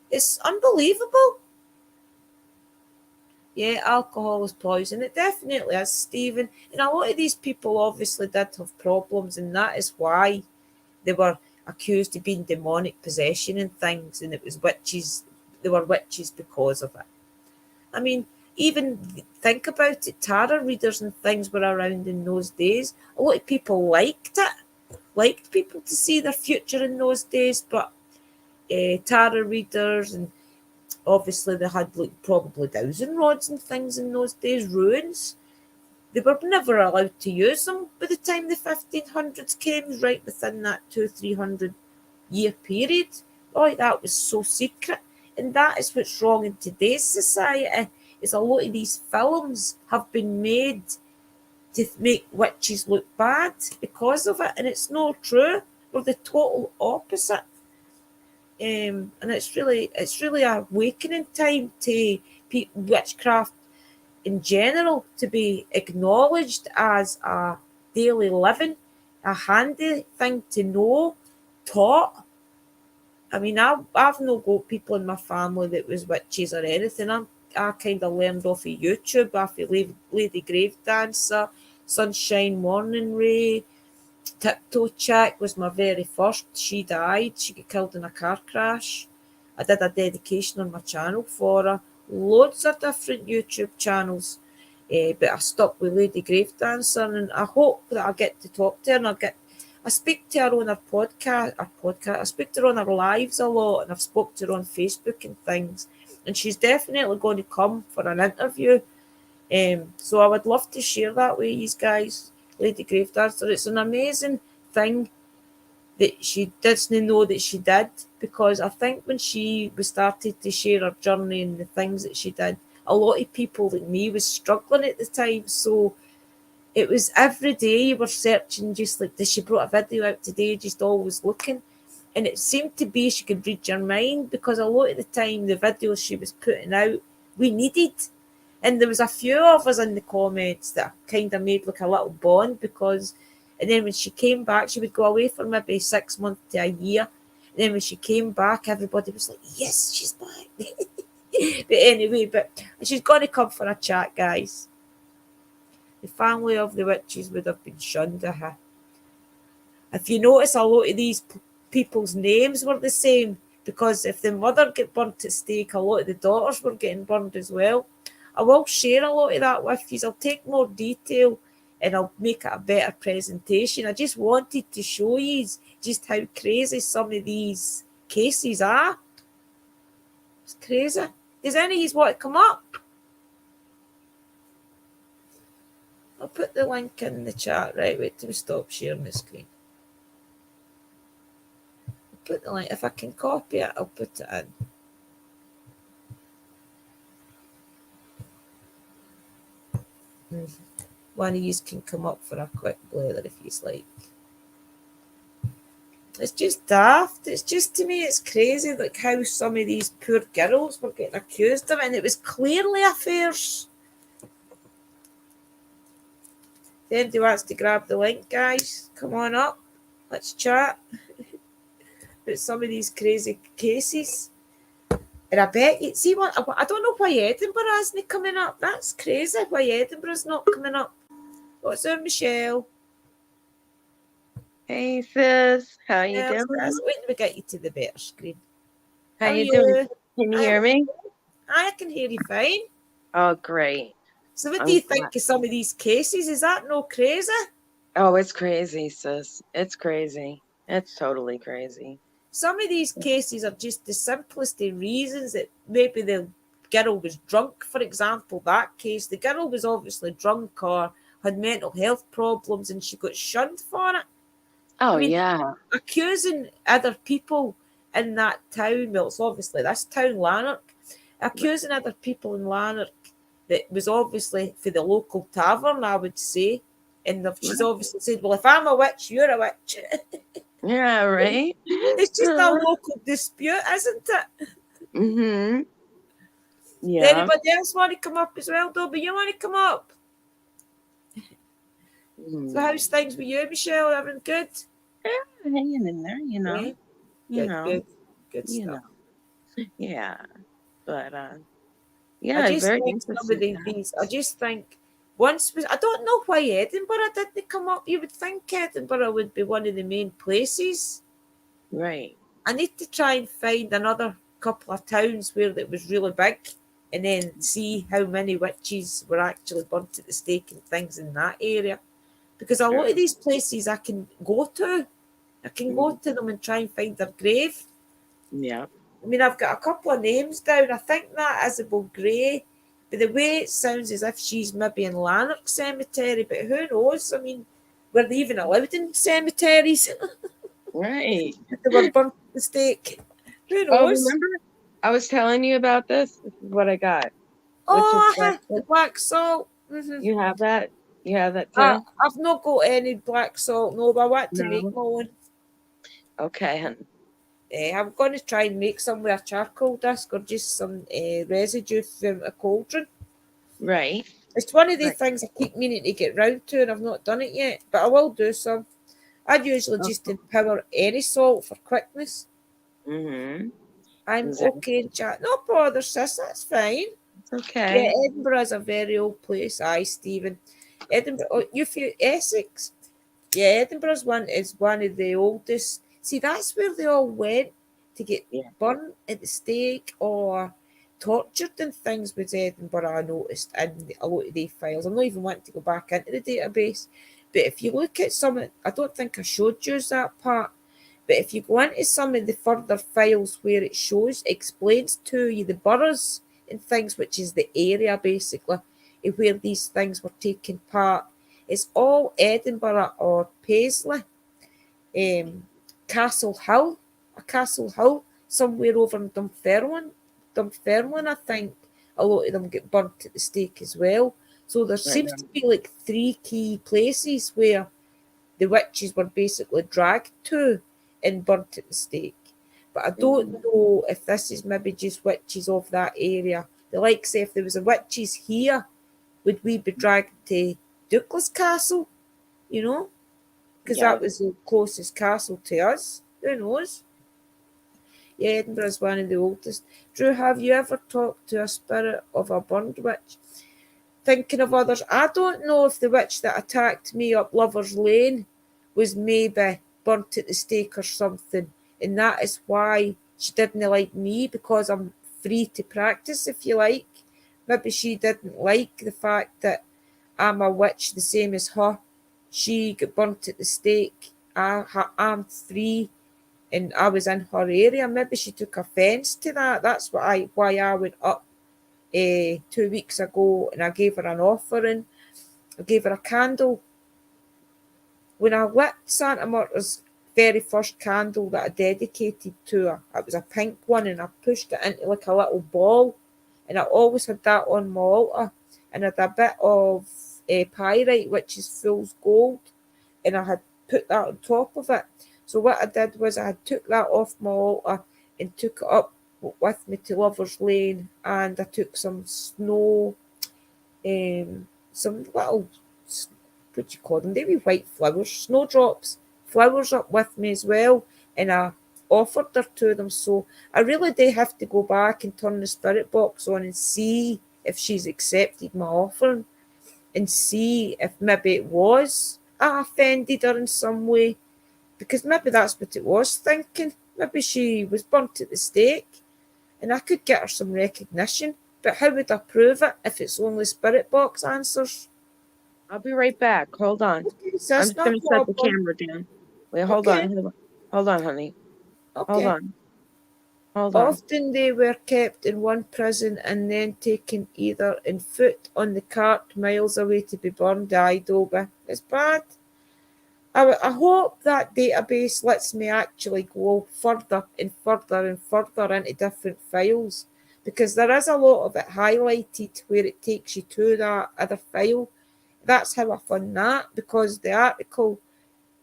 It's unbelievable. Yeah, alcohol is poison. It definitely is, Stephen. And a lot of these people obviously did have problems, and that is why they were accused of being demonic possession and things, and it was witches. They were witches because of it. I mean, even think about it, tarot readers and things were around in those days. A lot of people liked people to see their future in those days, but tarot readers, and obviously they had like probably dowsing rods and things in those days, runes. They were never allowed to use them by the time the 1500s came, right within that 200-300 year period. Oh, that was so secret. And that is what's wrong in today's society, is a lot of these films have been made to make witches look bad because of it, and it's not true. We're the total opposite. And it's really a awakening time to witchcraft in general to be acknowledged as a daily living, a handy thing to know, taught. I mean, I've not got people in my family that was witches or anything. I kind of learned off of YouTube, off of Lady Grave Dancer, Sunshine Morning Ray, Tiptoe Chick was my very first. She died. She got killed in a car crash. I did a dedication on my channel for her. Loads of different YouTube channels. But I stuck with Lady Grave Dancer, and I hope that I get to talk to her and I speak to her on her podcast. I speak to her on her lives a lot, and I've spoke to her on Facebook and things. And she's definitely going to come for an interview. So I would love to share that with you guys. Lady Grave Dancer. It's an amazing thing that she doesn't know that she did, because I think when she was started to share her journey and the things that she did, a lot of people like me was struggling at the time. So it was every day you were searching, just like, she brought a video out today, just always looking. And it seemed to be she could read your mind, because a lot of the time the videos she was putting out, we needed. And there was a few of us in the comments that kind of made like a little bond, because, and then when she came back, she would go away for maybe 6 months to a year. And then when she came back, everybody was like, yes, she's back. But anyway, she's going to come for a chat, guys. The family of the witches would have been shunned of her. If you notice, a lot of these people's names were the same, because if the mother get burnt at stake, a lot of the daughters were getting burned as well. I will share a lot of that with you. I'll take more detail and I'll make it a better presentation. I just wanted to show you just how crazy some of these cases are. It's crazy. Does any of you want to come up? I'll put the link in the chat. Right, wait till we stop sharing the screen. I'll put the link. If I can copy it, I'll put it in. One of you can come up for a quick blather if you like. It's just daft. It's just, to me, it's crazy, like how some of these poor girls were getting accused of it, and it was clearly affairs. If anybody wants to grab the link, guys, come on up. Let's chat about some of these crazy cases. And I bet you see what I don't know why Edinburgh isn't coming up. That's crazy. Why Edinburgh's not coming up. What's up, Michelle? Hey sis, how you doing? Wait till we get you to the better screen. How you doing? Can you hear me? I can hear you fine. Oh, great. So what do you think of some of these cases? Is that no crazy? Oh, it's crazy, sis. It's crazy. It's totally crazy. Some of these cases are just the simplest of reasons that maybe the girl was drunk. For example, that case, the girl was obviously drunk or had mental health problems and she got shunned for it. Oh, I mean, yeah. Accusing other people in that town, well, it's obviously this town, Lanark, accusing other people in Lanark that was obviously for the local tavern, I would say. And she's obviously said, well, if I'm a witch, you're a witch. Yeah, right? It's just a local dispute, isn't it? Mm-hmm. Yeah. Does anybody else want to come up as well, Dobby? You want to come up? So how's things with you, Michelle? Everything good? Yeah, hanging in there, you know. Yeah. Good you stuff. Know. Yeah. But yeah, I just very think some of these. I just think I don't know why Edinburgh didn't come up. You would think Edinburgh would be one of the main places. Right. I need to try and find another couple of towns where it was really big, and then see how many witches were actually burnt at the stake and things in that area. Because a lot of these places I can go to. I can go to them and try and find their grave. Yeah. I mean, I've got a couple of names down. I think that Isabel Gray, but the way it sounds as if she's maybe in Lanark Cemetery, but who knows? I mean, were they even allowed in cemeteries? Right. They were burnt at the stake. Who knows? Oh, remember? I was telling you about this. This is what I got. Oh, the black salt. Mm-hmm. You have that? You have that too? I've not got any black salt, no, but I want to make my own. Okay. I'm going to try and make some with a charcoal disc or just some residue from a cauldron. Right. It's one of the things I keep meaning to get round to, and I've not done it yet, but I will do some. I'd usually just empower any salt for quickness. Mm-hmm. I'm Exactly. okay in chat. No bother, sis, that's fine. It's okay. Yeah, Edinburgh is a very old place. Aye, Stephen. Edinburgh, oh, you feel Essex? Yeah, Edinburgh's one is one of the oldest. See, that's where they all went to get Yeah. burnt at the stake or tortured and things. Was Edinburgh, I noticed in a lot of the files. I'm not even wanting to go back into the database, but if you look at some, I don't think I showed you that part. But if you go into some of the further files where it shows, explains to you the boroughs and things, which is the area basically where these things were taking part. It's all Edinburgh or Paisley, Castle Hill, somewhere over in Dunfermline, I think. A lot of them get burnt at the stake as well. So there seems to be like 3 key places where the witches were basically dragged to and burnt at the stake. But I don't know if this is maybe just witches of that area. The like say if there was a witches here, would we be dragged to Douglas Castle? You know? Because that was the closest castle to us. Who knows? Yeah, Edinburgh's one of the oldest. Drew, have you ever talked to a spirit of a burned witch? Thinking of others, I don't know if the witch that attacked me up Lover's Lane was maybe burnt at the stake or something, and that is why she didn't like me, because I'm free to practice, if you like. Maybe she didn't like the fact that I'm a witch the same as her. She got burnt at the stake. I'm free, and I was in her area. Maybe she took offence to that. That's why I went up 2 weeks ago, and I gave her an offering. I gave her a candle. When I lit Santa Marta's very first candle that I dedicated to her, it was a pink one, and I pushed it into like a little ball, and I always had that on my altar, and I had a bit of pyrite, which is fool's gold, and I had put that on top of it. So what I did was I took that off my altar and took it up with me to Lover's Lane, and I took some snow, some little, what do you call them? They were white flowers, snowdrops, flowers up with me as well, and I offered her to them. So I really do have to go back and turn the spirit box on and see if she's accepted my offering, and see if maybe it was I offended her in some way, because maybe that's what it was thinking. Maybe she was burnt at the stake, and I could get her some recognition. But how would I prove it if it's only spirit box answers? I'll be right back. Hold on. Okay, I'm sis, just no going to set the problem. camera down. Wait, hold Okay, on. Hold on, honey. Hold okay. on. Hold on. Often they were kept in one prison and then taken either in foot on the cart miles away to be burned. Aye, Dobie. It's bad. I hope that database lets me actually go further and further and further into different files, because there is a lot of it highlighted where it takes you to that other file. That's how I found that, because the article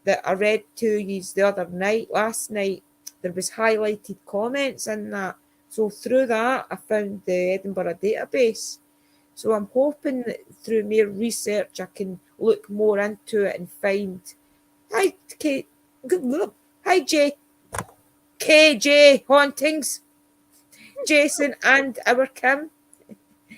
that I read to you the other night, last night, there was highlighted comments in that. So through that, I found the Edinburgh database. So I'm hoping that through more research, I can look more into it and find. Hi, Kate. Hi, KJ Hauntings, Jason, and our Kim.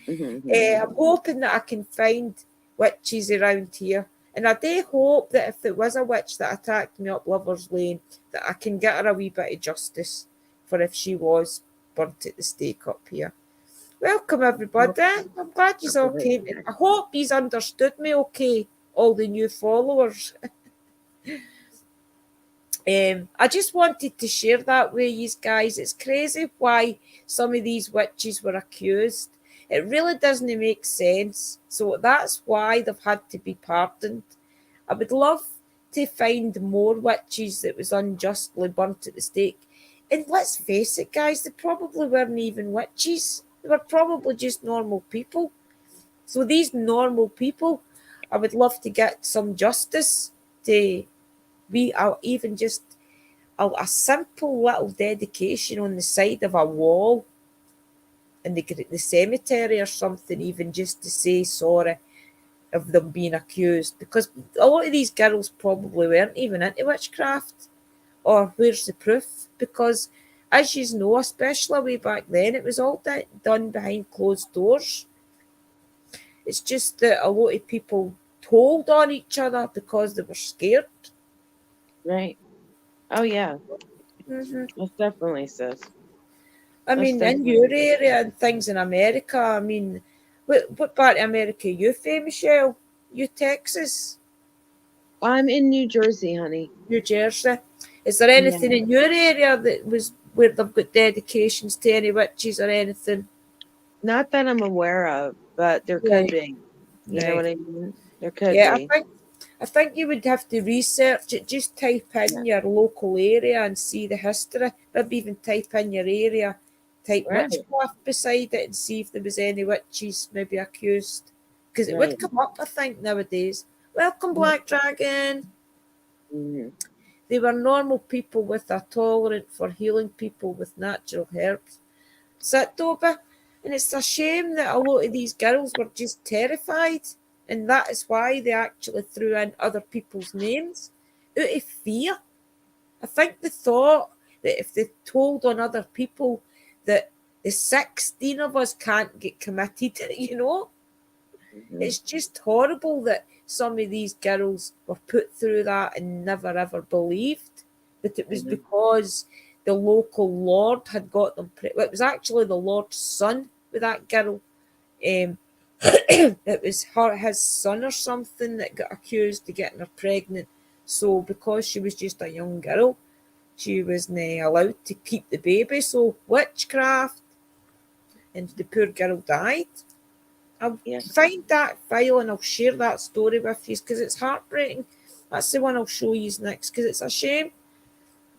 I'm hoping that I can find witches around here. And I do hope that if there was a witch that attacked me up Lover's Lane, that I can get her a wee bit of justice for if she was burnt at the stake up here. Welcome, everybody. I'm glad you all came. I hope you understood me okay, all the new followers. I just wanted to share that with you guys. It's crazy why some of these witches were accused. It really doesn't make sense. So that's why they've had to be pardoned. I would love to find more witches that was unjustly burnt at the stake. And let's face it, guys, they probably weren't even witches. They were probably just normal people. So these normal people, I would love to get some justice to be even just a simple little dedication on the side of a wall in the cemetery or something, even just to say sorry. of them being accused, because a lot of these girls probably weren't even into witchcraft. Or where's the proof? Because, as you know, especially way back then, it was all done behind closed doors. It's just that a lot of people told on each other because they were scared. Right. Oh yeah. Hmm. Most definitely, sis. I Most mean, in your definitely. area and things in America, I mean, what part of America are you from, Michelle? You Texas? I'm in New Jersey, honey. New Jersey? Is there Yeah. anything in your area that was where they've got dedications to any witches or anything? Not that I'm aware of, but there could Right, be. You know right. what I mean? There could Yeah, be. I think you would have to research it. Just type Yeah. in your local area and see the history. Maybe even type in your area, type Right. witchcraft beside it and see if there was any witches maybe accused. Because it would Right. come up, I think, nowadays. Welcome, Black Dragon. Mm-hmm. They were normal people with a tolerance for healing people with natural herbs. Sit over. And it's a shame that a lot of these girls were just terrified. And that is why they actually threw in other people's names out of fear. I think they thought that if they told on other people that the 16 of us can't get committed, Mm-hmm. it's just horrible that some of these girls were put through that and never ever believed that it was Mm-hmm. because the local lord had got them. Well, it was actually the lord's son with that girl. Um, it was his son or something that got accused of getting her pregnant. So because she was just a young girl, she wasn't allowed to keep the baby. So witchcraft, and the poor girl died. I'll Yeah. find that file and I'll share that story with you because it's heartbreaking. That's the one I'll show you next because it's a shame.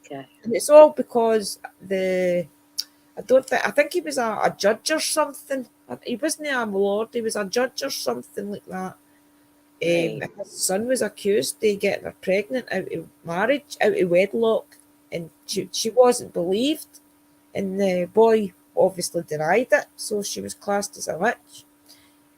Okay. And it's all because I think he was a judge or something. He wasn't a lord, he was a judge or something like that. Right. His son was accused of getting her pregnant out of marriage, out of wedlock, and she wasn't believed. And the boy obviously denied it, so she was classed as a witch.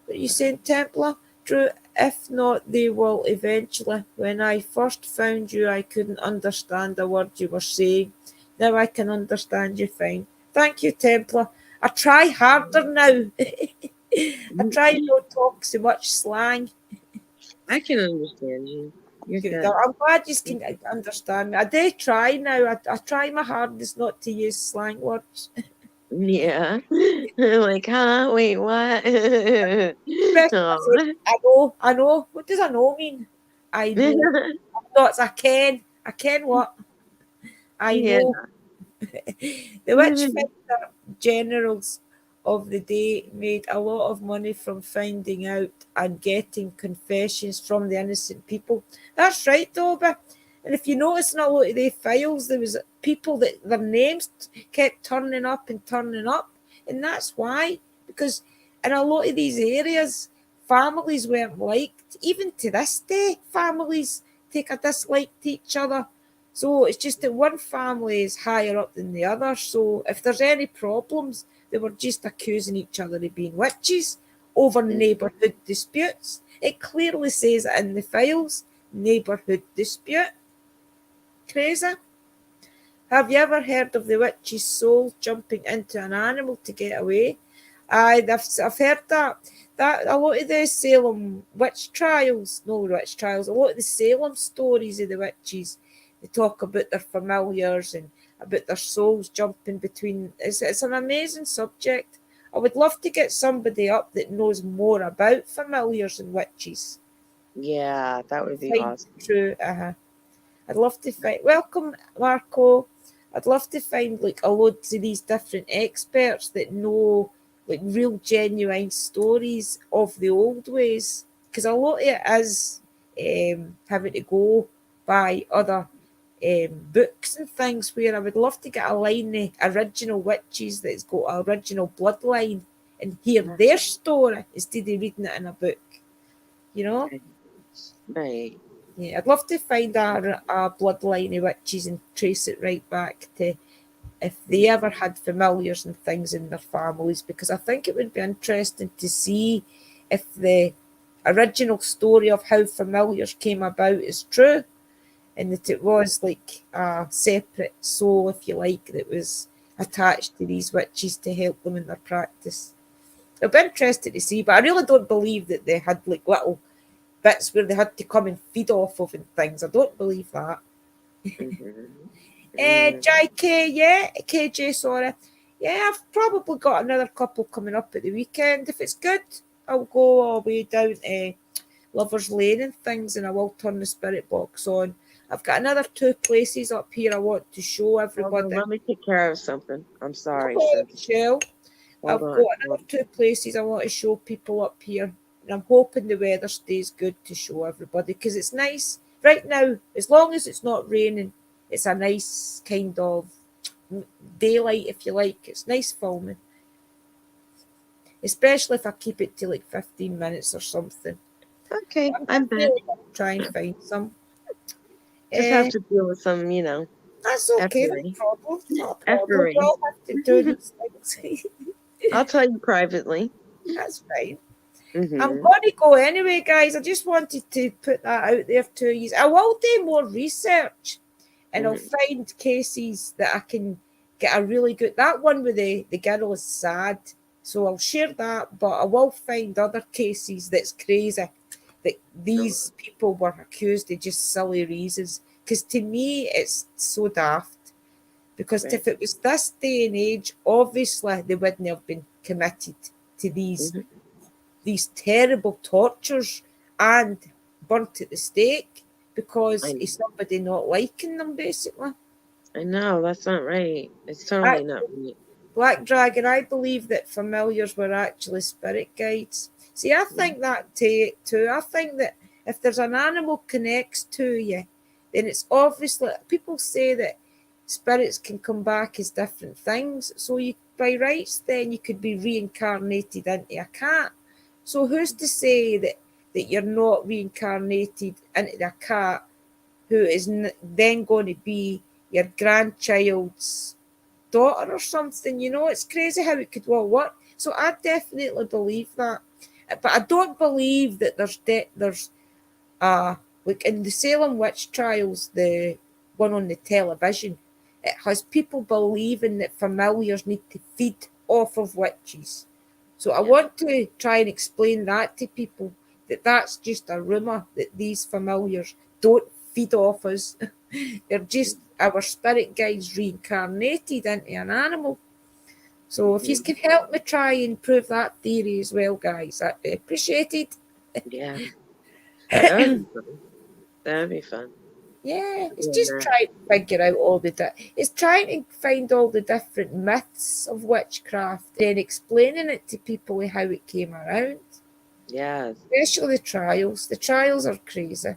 But you saying, Templar? True, if not, they will eventually. When I first found you, I couldn't understand a word you were saying. Now I can understand you fine. Thank you, Templar. I try harder now. I try not to talk so much slang. I can understand you. You're Good. good. I'm glad you can understand me. I do try now. I try my hardest not to use slang words. Yeah. Like, huh? Wait, what? Especially if I say, Aw. I know. What does I know mean? I know. Not I can. I can what? I Yeah. know. The Witchfinder generals of the day made a lot of money from finding out and getting confessions from the innocent people. That's right, Dobby. And if you notice in a lot of the files, there was people that their names kept turning up, and that's why. Because in a lot of these areas, families weren't liked. Even to this day, families take a dislike to each other. So it's just that one family is higher up than the other. So if there's any problems, they were just accusing each other of being witches over neighbourhood disputes. It clearly says it in the files, neighbourhood dispute. Crazy. Have you ever heard of the witch's soul jumping into an animal to get away? I've heard that. That a lot of the Salem witch trials, no witch trials, a lot of the Salem stories of the witches, they talk about their familiars and about their souls jumping between. It's an amazing subject. I would love to get somebody up that knows more about familiars and witches. Yeah, that would be Find awesome. true. I'd love to find. Welcome, Marco. I'd love to find like a load of these different experts that know like real genuine stories of the old ways, because a lot of it is having to go by other books and things. Where I would love to get a line of original witches that's got an original bloodline and hear their story instead of reading it in a book. You know. Right. Yeah, I'd love to find a bloodline of witches and trace it right back to if they ever had familiars and things in their families, because I think it would be interesting to see if the original story of how familiars came about is true, and that it was like a separate soul, if you like, that was attached to these witches to help them in their practice. It'll be interesting to see, but I really don't believe that they had like little bits where they had to come and feed off of and things. I don't believe that. JK, yeah, KJ, sorry. Yeah, I've probably got another couple coming up at the weekend. If it's good, I'll go all the way down to Lover's Lane and things, and I will turn the spirit box on. I've got another 2 places up here I want to show everybody. Let me take care of something. I'm sorry, Michelle. I've got another 2 places I want to show people up here, and I'm hoping the weather stays good to show everybody, because it's nice right now. As long as it's not raining, it's a nice kind of daylight, if you like. It's nice filming, especially if I keep it to like 15 minutes or something. Okay, I'm back. Try and find some. Just have to deal with some, That's okay. No problem. No problem. We all have to do these things. I'll tell you privately. That's fine. I'm going to go anyway, guys. I just wanted to put that out there to you. I will do more research, and I'll find cases that I can get a really good. That one with the girl is sad, so I'll share that. But I will find other cases that's crazy, that these people were accused of just silly reasons. Because to me, it's so daft. Because if it was this day and age, obviously they wouldn't have been committed to these terrible tortures and burnt at the stake because of somebody not liking them, basically. I know, that's not right. It's totally not right. Black Dragon, I believe that familiars were actually spirit guides. See, I think that too. I think that if there's an animal connects to you, then it's obviously, people say that spirits can come back as different things. So you, by rights, then you could be reincarnated into a cat. So who's to say that you're not reincarnated into a cat who is then going to be your grandchild's daughter or something? It's crazy how it could all work. So I definitely believe that. But I don't believe that there's like in the Salem witch trials, the one on the television, it has people believing that familiars need to feed off of witches. So I want to try and explain that to people, that that's just a rumour, that these familiars don't feed off us. They're just our spirit guides reincarnated into an animal. So if you can help me try and prove that theory as well, guys, that'd be appreciated. Yeah. That'd be fun. Yeah, it's just trying to figure out it's trying to find all the different myths of witchcraft and explaining it to people how it came around. Yeah. Especially the trials. The trials are crazy.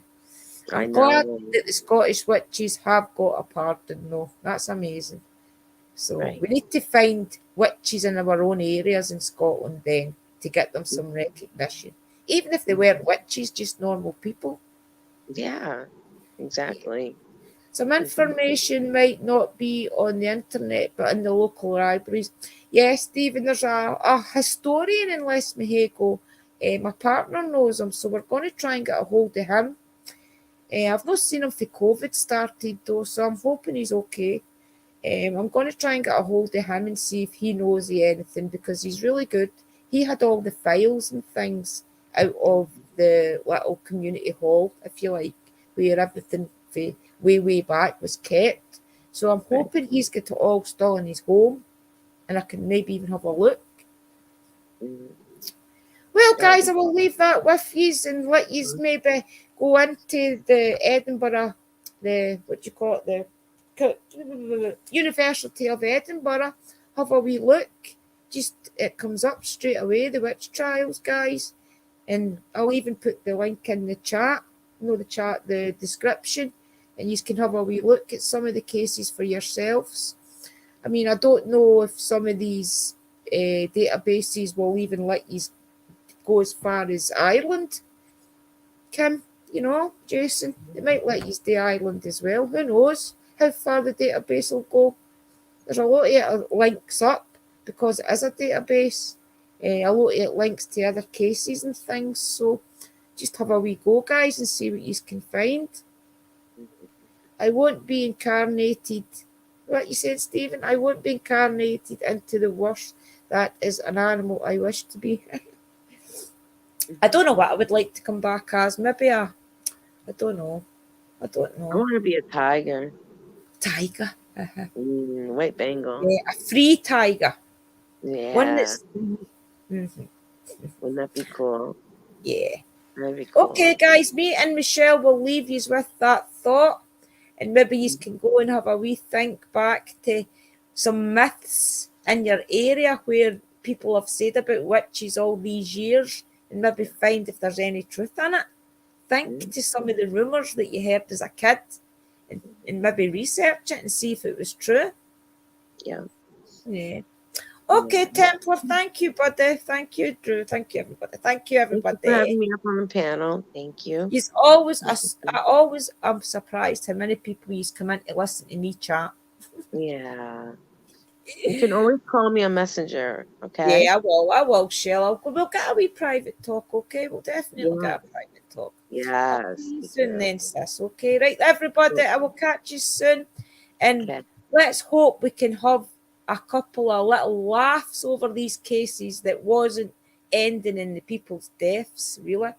I'm glad that the Scottish witches have got a pardon, though. That's amazing. So we need to find witches in our own areas in Scotland then to get them some recognition. Even if they weren't witches, just normal people. Yeah, exactly. Some information might not be on the internet, but in the local libraries. Yes, Stephen, there's a historian in Lesmahago. My partner knows him, so we're going to try and get a hold of him. I've not seen him for COVID started, though, so I'm hoping he's okay. I'm going to try and get a hold of him and see if he knows anything, because he's really good. He had all the files and things out of the little community hall, if you like, where everything for way back was kept. So I'm hoping he's got it all still in his home, and I can maybe even have a look. Well, guys, I will leave that with you and let you maybe go into the Edinburgh, the University of Edinburgh, have a wee look. Just, it comes up straight away, the witch trials, guys. And I'll even put the link in the chat, the description, and you can have a wee look at some of the cases for yourselves. I mean, I don't know if some of these databases will even let you go as far as Ireland, Kim, Jason. They might let you do Ireland as well. Who knows how far the database will go? There's a lot of it links up because it is a database. A lot of it links to other cases and things. So just have a wee go, guys, and see what you can find. I won't be incarnated. What you said, Stephen? I won't be incarnated into the worst that is an animal I wish to be. I don't know what I would like to come back as. Maybe I don't know. I don't I know. want to be a tiger. Tiger. White Bengal. Yeah, a free tiger. Yeah. One that's. Wouldn't that be cool? Yeah. That'd be cool. Okay, guys, me and Michelle will leave you with that thought, and maybe you can go and have a wee think back to some myths in your area where people have said about witches all these years, and maybe find if there's any truth in it. Think to some of the rumours that you heard as a kid, and maybe research it and see if it was true. Yeah. Yeah. Okay, Templar, thank you, buddy. Thank you, Drew. Thank you, everybody. Thank you, everybody. Thank you for having me up on the panel. Thank you. I always am surprised how many people used to come in to listen to me chat. Yeah. You can always call me on Messenger, okay? Yeah, I will, Shell. We'll get a wee private talk, okay? We'll definitely get a private talk. Yes. See you soon then, sis, okay? Right, everybody, I will catch you soon. And let's hope we can have a couple of little laughs over these cases that wasn't ending in the people's deaths, really,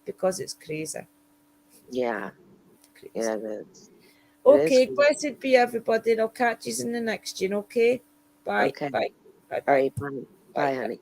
because it's crazy. Yeah. Crazy. Yeah, it is. Okay, blessed be everybody, and I'll catch you in the next one, okay? Bye. Okay. Bye. Bye. All right, bye. Bye, honey.